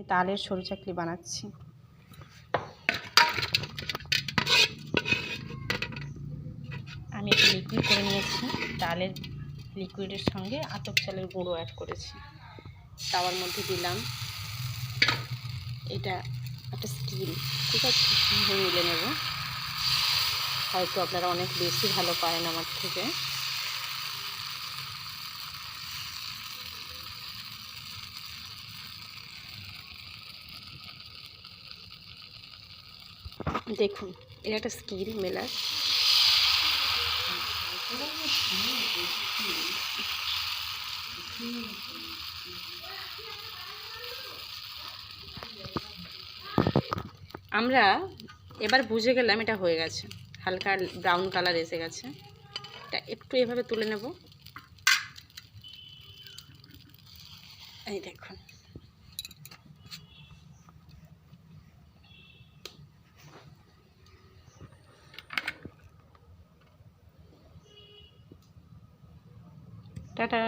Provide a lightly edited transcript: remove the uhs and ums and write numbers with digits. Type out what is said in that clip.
তালের সরু চাকলি বানাচ্ছি। আমি একটু লিকুইড করে নিয়েছি, তালের লিকুইডের সঙ্গে আতপ চালের গুঁড়ো অ্যাড করেছি। তাওয়ার মধ্যে দিলাম, এটা একটা স্টিল, ঠিক আছে, মিলে নেব। হয়তো আপনারা অনেক বেশি ভালো পারেন আমার থেকে। দেখুন, এটা একটা স্কিল মেলার। আমরা এবার বুঝে গেলাম এটা হয়ে গেছে, হালকা ব্রাউন কালার এসে গেছে। এটা একটু এভাবে তুলে নেব। এই দেখুন, টাটা।